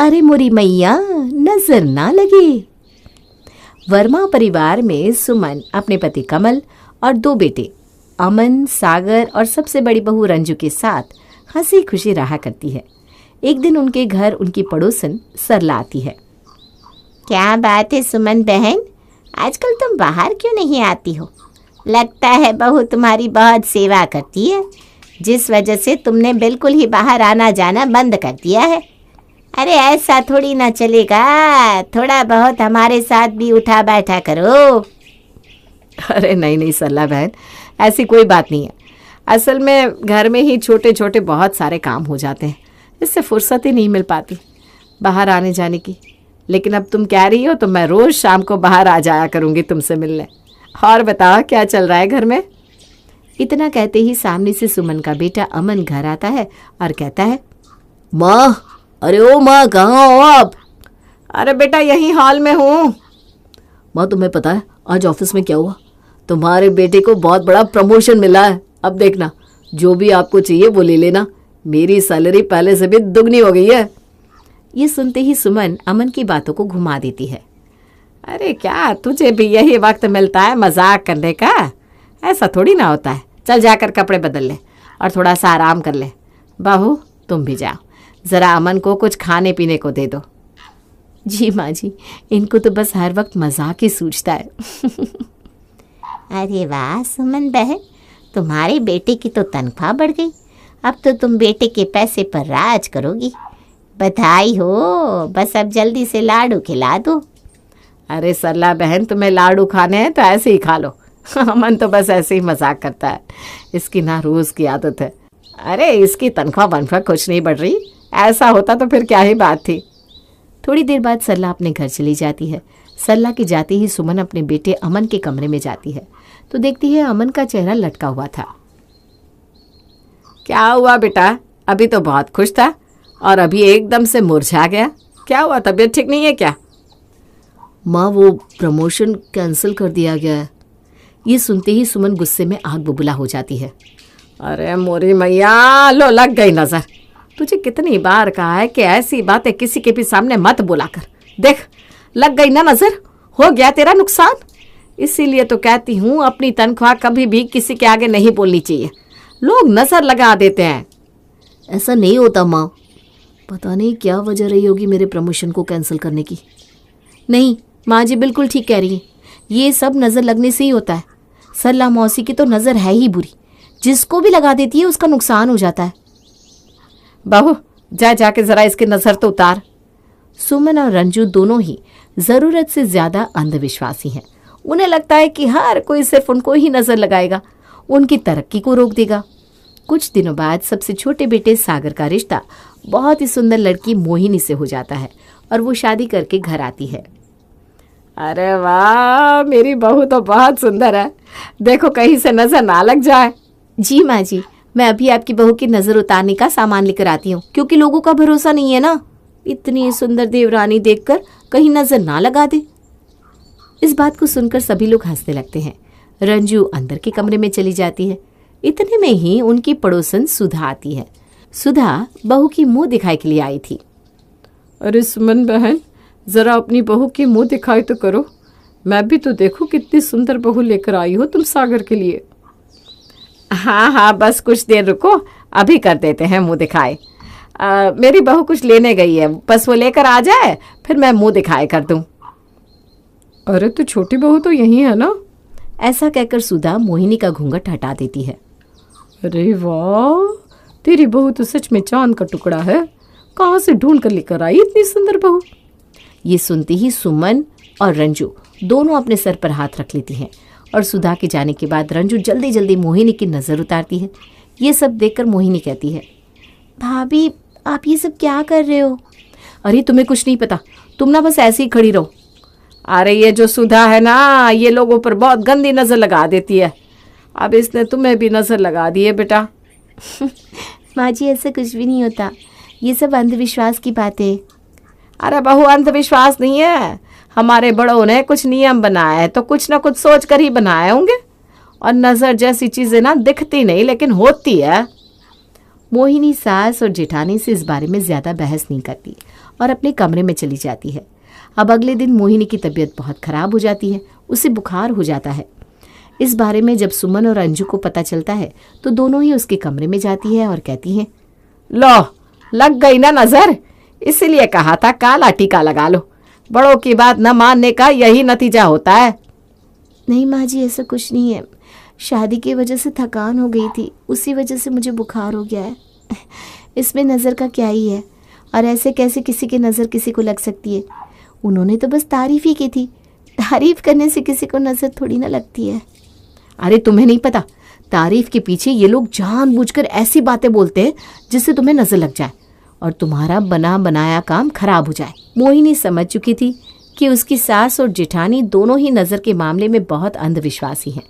अरे मोरी मैया, नजर ना लगे। वर्मा परिवार में सुमन अपने पति कमल और 2 बेटे अमन, सागर और सबसे बड़ी बहू रंजू के साथ हंसी खुशी रहा करती है। एक दिन उनके घर उनकी पड़ोसन सरला आती है। क्या बात है सुमन बहन, आजकल तुम बाहर क्यों नहीं आती हो? लगता है बहू तुम्हारी बहुत सेवा करती है, जिस वजह से तुमने बिल्कुल ही बाहर आना जाना बंद कर दिया है। अरे ऐसा थोड़ी ना चलेगा, थोड़ा बहुत हमारे साथ भी उठा बैठा करो। अरे नहीं सरला बहन, ऐसी कोई बात नहीं है। असल में घर में ही छोटे छोटे बहुत सारे काम हो जाते हैं, इससे फुर्सत ही नहीं मिल पाती बाहर आने जाने की। लेकिन अब तुम कह रही हो तो मैं रोज़ शाम को बाहर आ जाया करूँगी तुमसे मिलने। और बताओ क्या चल रहा है घर में? इतना कहते ही सामने से सुमन का बेटा अमन घर आता है और कहता है, माँ, अरे ओ माँ, कहाँ हो आप? अरे बेटा यही हॉल में हूँ। माँ, तुम्हें पता है आज ऑफिस में क्या हुआ? तुम्हारे बेटे को बहुत बड़ा प्रमोशन मिला है। अब देखना, जो भी आपको चाहिए वो ले लेना, मेरी सैलरी पहले से भी दुगनी हो गई है। ये सुनते ही सुमन अमन की बातों को घुमा देती है। अरे क्या तुझे भी यही वक्त मिलता है मजाक करने का? ऐसा थोड़ी ना होता है। चल जाकर कपड़े बदल ले और थोड़ा सा आराम कर ले। बहू तुम भी जाओ, ज़रा अमन को कुछ खाने पीने को दे दो। जी माँ जी, इनको तो बस हर वक्त मजाक ही सूझता है। अरे वाह सुमन बहन, तुम्हारे बेटे की तो तनख्वाह बढ़ गई। अब तो तुम बेटे के पैसे पर राज करोगी। बधाई हो, बस अब जल्दी से लाडू खिला दो। अरे सरला बहन, तुम्हें लाडू खाने हैं तो ऐसे ही खा लो। अमन तो बस ऐसे ही मजाक करता है, इसकी ना रोज़ की आदत है। अरे इसकी तनख्वाह वनख्वाह कुछ नहीं बढ़ रही, ऐसा होता तो फिर क्या ही बात थी। थोड़ी देर बाद सरला अपने घर चली जाती है। सरला के जाते ही सुमन अपने बेटे अमन के कमरे में जाती है तो देखती है अमन का चेहरा लटका हुआ था। क्या हुआ बेटा? अभी तो बहुत खुश था और अभी एकदम से मुरझा गया। क्या हुआ, तबीयत ठीक नहीं है क्या? माँ, वो प्रमोशन कैंसिल कर दिया गया है। ये सुनते ही सुमन गुस्से में आग बबूला हो जाती है। अरे मोरी मैया, लो लग गई नजर। तुझे कितनी बार कहा है कि ऐसी बातें किसी के भी सामने मत बोला कर। देख, लग गई ना नजर, हो गया तेरा नुकसान। इसीलिए तो कहती हूँ अपनी तनख्वाह कभी भी किसी के आगे नहीं बोलनी चाहिए, लोग नजर लगा देते हैं। ऐसा नहीं होता माँ, पता नहीं क्या वजह रही होगी मेरे प्रमोशन को कैंसिल करने की। नहीं माँ जी, बिल्कुल ठीक कह रही हैं, ये सब नज़र लगने से ही होता है। सरला मौसी की तो नज़र है ही बुरी, जिसको भी लगा देती है उसका नुकसान हो जाता है। बहू जाके ज़रा इसकी नज़र तो उतार। सुमन और रंजू दोनों ही ज़रूरत से ज़्यादा अंधविश्वासी हैं। उन्हें लगता है कि हर कोई सिर्फ उनको ही नज़र लगाएगा, उनकी तरक्की को रोक देगा। कुछ दिनों बाद सबसे छोटे बेटे सागर का रिश्ता बहुत ही सुंदर लड़की मोहिनी से हो जाता है और वो शादी करके घर आती है। अरे वाह, मेरी बहू तो बहुत सुंदर है, देखो कहीं से नजर ना लग जाए। जी माँ जी, मैं अभी आपकी बहू की नज़र उतारने का सामान लेकर आती हूँ, क्योंकि लोगों का भरोसा नहीं है ना, इतनी सुंदर देवरानी देखकर कहीं नजर ना लगा दे। इस बात को सुनकर सभी लोग हंसने लगते हैं। रंजू अंदर के कमरे में चली जाती है। इतने में ही उनकी पड़ोसन सुधा आती है। सुधा बहू की मुंह दिखाई के लिए आई थी। अरे सुमन बहन, ज़रा अपनी बहू की मुंह दिखाई तो करो, मैं भी तो देखूं कितनी सुंदर बहू लेकर आई हो तुम सागर के लिए। हाँ, बस कुछ देर रुको, अभी कर देते हैं मुंह दिखाए। मेरी बहू कुछ लेने गई है, बस वो लेकर आ जाए फिर मैं मुंह दिखाए कर दूं। अरे तो छोटी बहू तो यही है ना? ऐसा कहकर सुधा मोहिनी का घूंघट हटा देती है। अरे वाह, तेरी बहू तो सच में चांद का टुकड़ा है, कहाँ से ढूंढ कर लेकर आई इतनी सुंदर बहू। ये सुनते ही सुमन और रंजू दोनों अपने सर पर हाथ रख लेती हैं और सुधा के जाने के बाद रंजू जल्दी जल्दी मोहिनी की नज़र उतारती है। ये सब देखकर मोहिनी कहती है, भाभी आप ये सब क्या कर रहे हो? अरे तुम्हें कुछ नहीं पता, तुम ना बस ऐसे ही खड़ी रहो। अरे ये जो सुधा है ना, ये लोगों पर बहुत गंदी नज़र लगा देती है, अब इसने तुम्हें भी नज़र लगा दी है बेटा। माँ जी ऐसा कुछ भी नहीं होता, ये सब अंधविश्वास की बातें है। अरे बहू अंधविश्वास नहीं है, हमारे बड़ों ने कुछ नियम बनाए हैं तो कुछ ना कुछ सोच कर ही बनाए होंगे, और नज़र जैसी चीज़ें ना दिखती नहीं लेकिन होती है। मोहिनी सास और जेठानी से इस बारे में ज़्यादा बहस नहीं करती और अपने कमरे में चली जाती है। अब अगले दिन मोहिनी की तबीयत बहुत खराब हो जाती है, उसे बुखार हो जाता है। इस बारे में जब सुमन और अंजू को पता चलता है तो दोनों ही उसके कमरे में जाती है और कहती हैं, लो लग गई ना नजर, इसीलिए कहा था काला टीका लगा लो। बड़ों की बात न मानने का यही नतीजा होता है। नहीं माँ जी, ऐसा कुछ नहीं है। शादी की वजह से थकान हो गई थी, उसी वजह से मुझे बुखार हो गया है। इसमें नज़र का क्या ही है, और ऐसे कैसे किसी की नज़र किसी को लग सकती है। उन्होंने तो बस तारीफ ही की थी, तारीफ करने से किसी को नज़र थोड़ी ना लगती है। अरे तुम्हें नहीं पता, तारीफ के पीछे ये लोग जानबूझकर ऐसी बातें बोलते हैं जिससे तुम्हें नजर लग जाए और तुम्हारा बना बनाया काम खराब हो जाए। मोहिनी समझ चुकी थी कि उसकी सास और जेठानी दोनों ही नज़र के मामले में बहुत अंधविश्वासी हैं,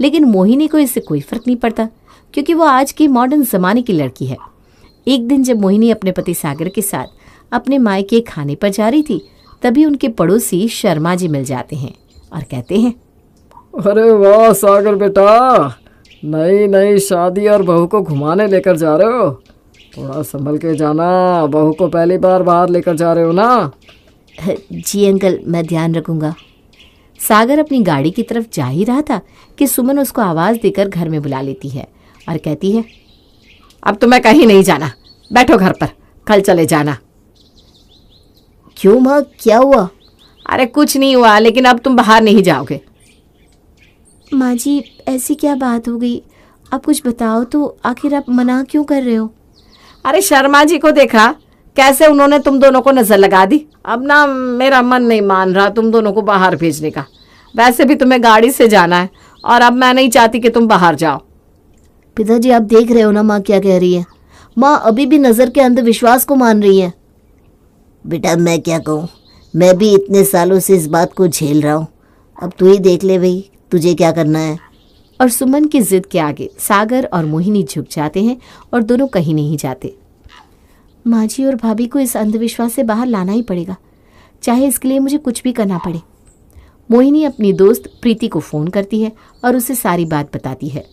लेकिन मोहिनी को इससे कोई फर्क नहीं पड़ता क्योंकि वो आज की मॉडर्न ज़माने की लड़की है। एक दिन जब मोहिनी अपने पति सागर के साथ अपने मायके खाने पर जा रही थी, तभी उनके पड़ोसी शर्मा जी मिल जाते हैं और कहते हैं, अरे वाह सागर बेटा, नई नई शादी और बहू को घुमाने लेकर जा रहे हो। थोड़ा संभल के जाना, बहू को पहली बार बाहर लेकर जा रहे हो ना। जी अंकल, मैं ध्यान रखूँगा। सागर अपनी गाड़ी की तरफ जा ही रहा था कि सुमन उसको आवाज़ देकर घर में बुला लेती है और कहती है, अब तुम्हें कहीं नहीं जाना, बैठो घर पर, कल चले जाना। क्यों माँ, क्या हुआ? अरे कुछ नहीं हुआ, लेकिन अब तुम बाहर नहीं जाओगे। माँ जी, ऐसी क्या बात हो गई? आप कुछ बताओ तो, आखिर आप मना क्यों कर रहे हो? अरे शर्मा जी को देखा कैसे उन्होंने तुम दोनों को नजर लगा दी। अब ना मेरा मन नहीं मान रहा तुम दोनों को बाहर भेजने का। वैसे भी तुम्हें गाड़ी से जाना है और अब मैं नहीं चाहती कि तुम बाहर जाओ। पिताजी, आप देख रहे हो ना माँ क्या कह रही है। माँ अभी भी नज़र के अंधविश्वास को मान रही है। बेटा मैं क्या कहूँ, मैं भी इतने सालों से इस बात को झेल रहा हूँ। अब तू ही देख ले भाई, तुझे क्या करना है। और सुमन की जिद के आगे सागर और मोहिनी झुक जाते हैं और दोनों कहीं नहीं जाते। माँ जी और भाभी को इस अंधविश्वास से बाहर लाना ही पड़ेगा, चाहे इसके लिए मुझे कुछ भी करना पड़े। मोहिनी अपनी दोस्त प्रीति को फ़ोन करती है और उसे सारी बात बताती है।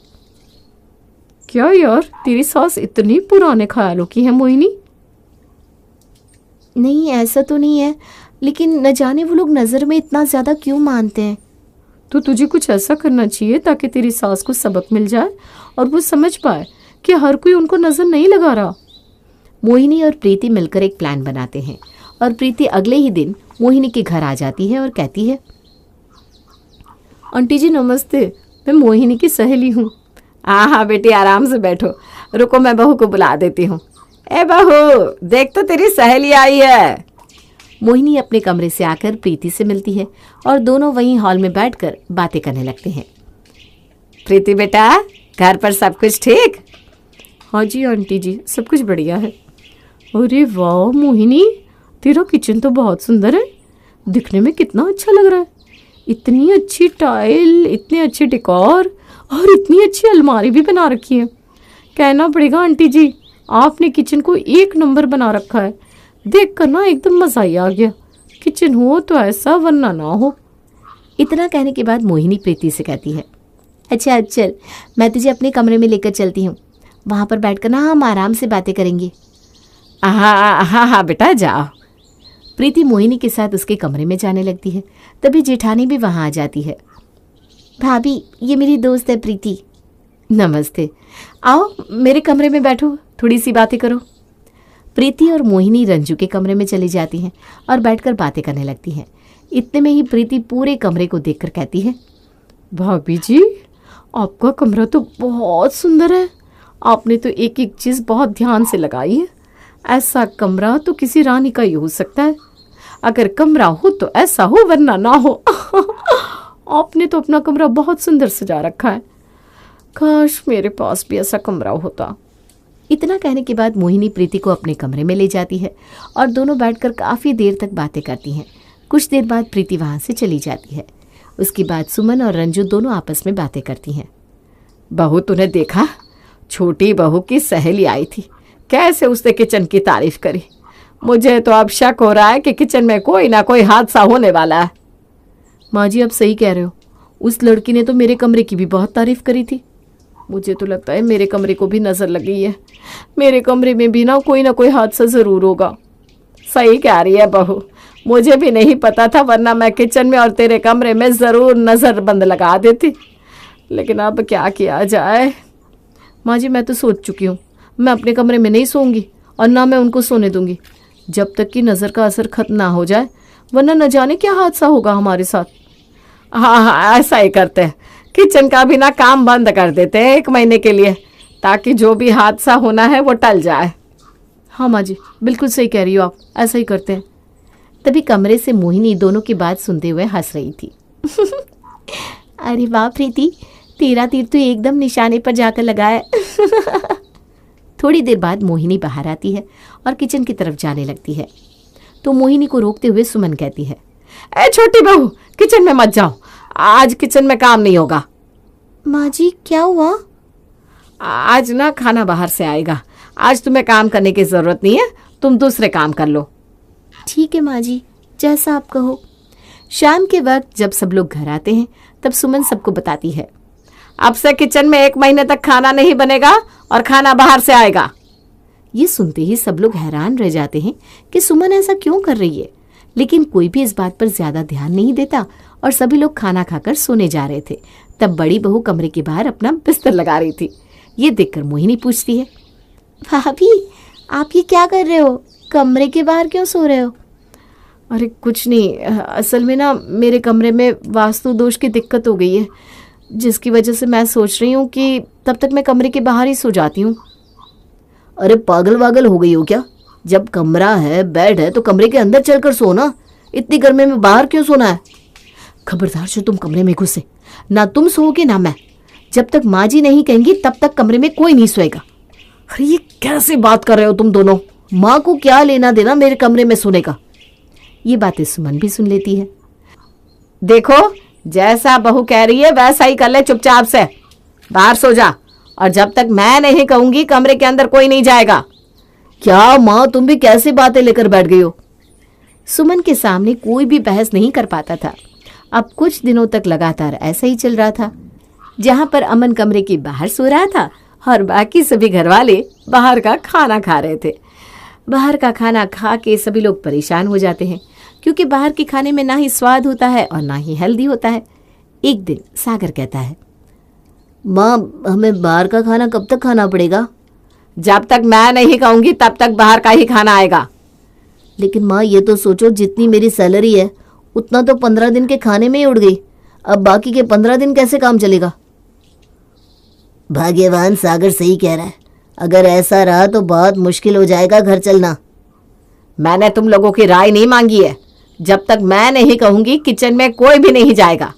क्या यार, तेरी सास इतनी पुराने ख्यालों की है मोहिनी? नहीं ऐसा तो नहीं है, लेकिन न जाने वो लोग नज़र में इतना ज़्यादा क्यों मानते हैं। तो तुझे कुछ ऐसा करना चाहिए ताकि तेरी सास को सबक मिल जाए और वो समझ पाए कि हर कोई उनको नज़र नहीं लगा रहा। मोहिनी और प्रीति मिलकर एक प्लान बनाते हैं और प्रीति अगले ही दिन मोहिनी के घर आ जाती है और कहती है, आंटी जी नमस्ते, मैं मोहिनी की सहेली हूँ। हाँ बेटी, आराम से बैठो, रुको मैं बहू को बुला देती हूँ। ए बहू, देख तो तेरी सहेली आई है। मोहिनी अपने कमरे से आकर प्रीति से मिलती है और दोनों वहीं हॉल में बैठकर बातें करने लगते हैं। प्रीति बेटा, घर पर सब कुछ ठीक? हाँ जी आंटी जी, सब कुछ बढ़िया है। अरे वाह मोहिनी, तेरा किचन तो बहुत सुंदर है, दिखने में कितना अच्छा लग रहा है। इतनी अच्छी टाइल, इतने अच्छे डेकोर और इतनी अच्छी अलमारी भी बना रखी है। कहना पड़ेगा आंटी जी, आपने किचन को एक नंबर बना रखा है। देख कर ना एकदम मज़ा ही आ गया। किचन हो तो ऐसा, वरना ना हो। इतना कहने के बाद मोहिनी प्रीति से कहती है, अच्छा चल, मैं तुझे अपने कमरे में लेकर चलती हूँ, वहाँ पर बैठकर ना हम आराम से बातें करेंगे। हाँ हाँ हाँ बेटा जाओ। प्रीति मोहिनी के साथ उसके कमरे में जाने लगती है। तभी जेठानी भी वहाँ आ जाती है। भाभी, ये मेरी दोस्त है प्रीति। नमस्ते, आओ मेरे कमरे में बैठो, थोड़ी सी बातें करो। प्रीति और मोहिनी रंजू के कमरे में चली जाती हैं और बैठकर बातें करने लगती हैं। इतने में ही प्रीति पूरे कमरे को देखकर कहती है, भाभी जी आपका कमरा तो बहुत सुंदर है। आपने तो एक एक चीज़ बहुत ध्यान से लगाई है। ऐसा कमरा तो किसी रानी का ही हो सकता है। अगर कमरा हो तो ऐसा हो, वरना ना हो। आपने तो अपना कमरा बहुत सुंदर सजा रखा है। काश मेरे पास भी ऐसा कमरा होता। इतना कहने के बाद मोहिनी प्रीति को अपने कमरे में ले जाती है और दोनों बैठकर काफ़ी देर तक बातें करती हैं। कुछ देर बाद प्रीति वहाँ से चली जाती है। उसके बाद सुमन और रंजू दोनों आपस में बातें करती हैं। बहू तूने देखा, छोटी बहू की सहेली आई थी, कैसे उसने किचन की तारीफ करी। मुझे तो अब शक हो रहा है कि किचन में कोई ना कोई हादसा होने वाला है। माँ जी आप सही कह रहे हो, उस लड़की ने तो मेरे कमरे की भी बहुत तारीफ करी थी। मुझे तो लगता है मेरे कमरे को भी नज़र लग गई है। मेरे कमरे में भी ना कोई हादसा ज़रूर होगा। सही कह रही है बहू, मुझे भी नहीं पता था, वरना मैं किचन में और तेरे कमरे में ज़रूर नज़र बंद लगा देती। लेकिन अब क्या किया जाए। माँ जी, मैं तो सोच चुकी हूँ, मैं अपने कमरे में नहीं सोऊंगी और ना मैं उनको सोने दूंगी जब तक कि नज़र का असर खत्म ना हो जाए, वरना न जाने क्या हादसा होगा हमारे साथ। हाँ हाँ, ऐसा ही करते हैं, किचन का भी ना काम बंद कर देते हैं 1 महीने के लिए, ताकि जो भी हादसा होना है वो टल जाए। हाँ माँ जी, बिल्कुल सही कह रही हो आप, ऐसा ही करते हैं। तभी कमरे से मोहिनी दोनों की बात सुनते हुए हंस रही थी। अरे वाह प्रीति, तेरा तीर तो एकदम निशाने पर जाकर लगा है। थोड़ी देर बाद मोहिनी बाहर आती है और किचन की तरफ जाने लगती है, तो मोहिनी को रोकते हुए सुमन कहती है, ए छोटी बहू, किचन में मत जाओ, आज किचन में काम नहीं होगा। माँ जी क्या हुआ? आज ना खाना बाहर से आएगा, आज तुम्हें काम करने की ज़रूरत नहीं है, तुम दूसरे काम कर लो। ठीक है माँ जी, जैसा आप कहो। शाम के वक्त जब सब लोग घर आते हैं तब सुमन सबको बताती है, अब से किचन में 1 महीने तक खाना नहीं बनेगा और खाना बाहर से आएगा। ये सुनते ही सब लोग हैरान रह जाते हैं कि सुमन ऐसा क्यों कर रही है, लेकिन कोई भी इस बात पर ज्यादा ध्यान नहीं देता और सभी लोग खाना खाकर सोने जा रहे थे। तब बड़ी बहू कमरे के बाहर अपना बिस्तर लगा रही थी। ये देखकर मोहिनी पूछती है, भाभी आप ये क्या कर रहे हो, कमरे के बाहर क्यों सो रहे हो? अरे कुछ नहीं, असल में ना मेरे कमरे में वास्तु दोष की दिक्कत हो गई है, जिसकी वजह से मैं सोच रही हूँ कि तब तक मैं कमरे के बाहर ही सो जाती हूँ। अरे पागल वागल हो गई हो क्या? जब कमरा है, बेड है, तो कमरे के अंदर चलकर सोना, इतनी गर्मी में बाहर क्यों सोना है? खबरदार जो तुम कमरे में घुसे, ना तुम सोओगे ना मैं। जब तक माँ जी नहीं कहेंगी तब तक कमरे में कोई नहीं सोएगा। अरे ये कैसे बात कर रहे हो तुम दोनों? माँ को क्या लेना देना मेरे कमरे में सोने का? ये बातें सुमन भी सुन लेती है। देखो, जैसा बहू कह रही है वैसा ही कर ले, चुपचाप से बाहर सो जा, और जब तक मैं नहीं कहूंगी कमरे के अंदर कोई नहीं जाएगा। क्या माँ, तुम भी कैसी बातें लेकर बैठ गई हो? सुमन के सामने कोई भी बहस नहीं कर पाता था। अब कुछ दिनों तक लगातार ऐसा ही चल रहा था, जहां पर अमन कमरे के बाहर सो रहा था और बाकी सभी घरवाले बाहर का खाना खा रहे थे। बाहर का खाना खा के सभी लोग परेशान हो जाते हैं, क्योंकि बाहर के खाने में ना ही स्वाद होता है और ना ही हेल्दी होता है। एक दिन सागर कहता है, माँ हमें बाहर का खाना कब तक खाना पड़ेगा? जब तक मैं नहीं कहूंगी तब तक बाहर का ही खाना आएगा। लेकिन माँ ये तो सोचो, जितनी मेरी सैलरी है उतना तो 15 दिन के खाने में ही उड़ गई, अब बाकी के 15 दिन कैसे काम चलेगा? भाग्यवान सागर सही कह रहा है, अगर ऐसा रहा तो बहुत मुश्किल हो जाएगा घर चलना। मैंने तुम लोगों की राय नहीं मांगी है, जब तक मैं नहीं कहूंगी किचन में कोई भी नहीं जाएगा।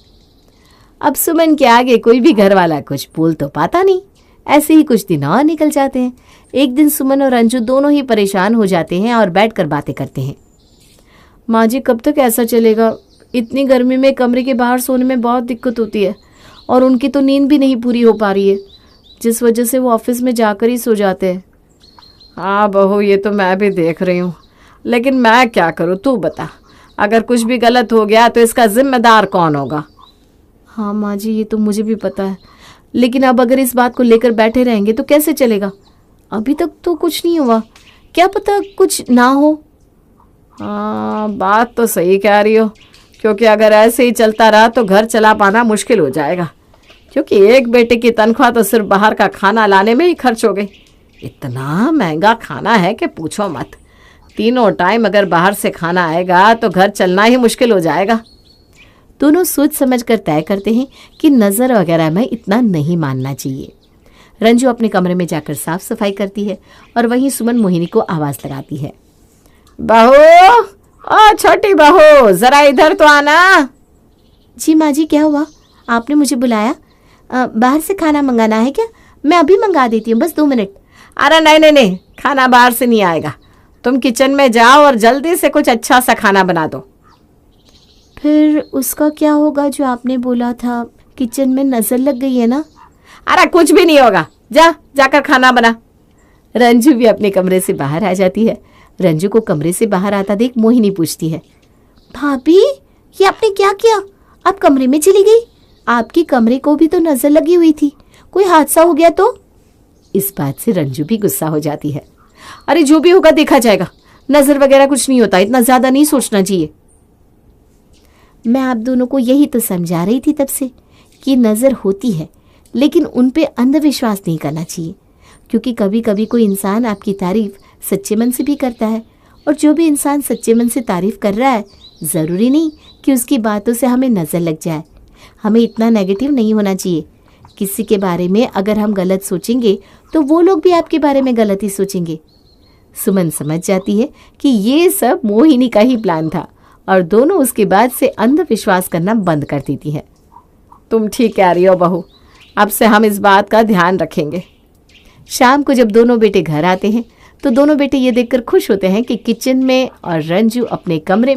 अब सुमन के आगे कोई भी घर वाला कुछ बोल तो पाता नहीं। ऐसे ही कुछ दिन और निकल जाते हैं। एक दिन सुमन और अंजू दोनों ही परेशान हो जाते हैं और बैठकर बातें करते हैं। माँ जी कब तक ऐसा चलेगा? इतनी गर्मी में कमरे के बाहर सोने में बहुत दिक्कत होती है, और उनकी तो नींद भी नहीं पूरी हो पा रही है, जिस वजह से वो ऑफिस में जाकर ही सो जाते हैं। हाँ बहू, ये तो मैं भी देख रही हूँ, लेकिन मैं क्या करूँ तू बता, अगर कुछ भी गलत हो गया तो इसका जिम्मेदार कौन होगा? हाँ माँ जी, ये तो मुझे भी पता है, लेकिन अब अगर इस बात को लेकर बैठे रहेंगे तो कैसे चलेगा? अभी तक तो कुछ नहीं हुआ, क्या पता कुछ ना हो। हाँ बात तो सही कह रही हो, क्योंकि अगर ऐसे ही चलता रहा तो घर चला पाना मुश्किल हो जाएगा, क्योंकि एक बेटे की तनख्वाह तो सिर्फ बाहर का खाना लाने में ही खर्च हो गई। इतना महंगा खाना है कि पूछो मत। तीनों टाइम अगर बाहर से खाना आएगा तो घर चलना ही मुश्किल हो जाएगा। दोनों सोच समझ कर तय करते हैं कि नज़र वगैरह में इतना नहीं मानना चाहिए। रंजू अपने कमरे में जाकर साफ सफाई करती है और वहीं सुमन मोहिनी को आवाज़ लगाती है, बहू, ओ छोटी बहू, जरा इधर तो आना। जी माँ जी, क्या हुआ? आपने मुझे बुलाया? बाहर से खाना मंगाना है क्या? मैं अभी मंगा देती हूँ, बस 2 मिनट। अरे नहीं नहीं नहीं, खाना बाहर से नहीं आएगा, तुम किचन में जाओ और जल्दी से कुछ अच्छा सा खाना बना दो। फिर उसका क्या होगा जो आपने बोला था, किचन में नज़र लग गई है ना? अरे कुछ भी नहीं होगा, जाकर खाना बना। रंजू भी अपने कमरे से बाहर आ जाती है। रंजू को कमरे से बाहर आता देख मोहिनी पूछती है, भाभी ये आपने क्या किया? आप कमरे में चली गई? आपके कमरे को भी तो नज़र लगी हुई थी, कोई हादसा हो गया तो? इस बात से रंजू भी गुस्सा हो जाती है। अरे जो भी होगा देखा जाएगा, नजर वगैरह कुछ नहीं होता, इतना ज्यादा नहीं सोचना चाहिए। मैं आप दोनों को यही तो समझा रही थी तब से कि नज़र होती है, लेकिन उन पे अंधविश्वास नहीं करना चाहिए, क्योंकि कभी कभी कोई इंसान आपकी तारीफ सच्चे मन से भी करता है, और जो भी इंसान सच्चे मन से तारीफ कर रहा है ज़रूरी नहीं कि उसकी बातों से हमें नज़र लग जाए। हमें इतना नेगेटिव नहीं होना चाहिए। किसी के बारे में अगर हम गलत सोचेंगे तो वो लोग भी आपके बारे में गलत ही सोचेंगे। सुमन समझ जाती है कि ये सब मोहिनी का ही प्लान था, और दोनों उसके बाद से अंधविश्वास करना बंद कर देती हैं। तुम ठीक कह रही हो बहू, अब से हम इस बात का ध्यान रखेंगे। शाम को जब दोनों बेटे घर आते हैं तो दोनों बेटे ये देखकर खुश होते हैं कि किचन में और रंजू अपने कमरे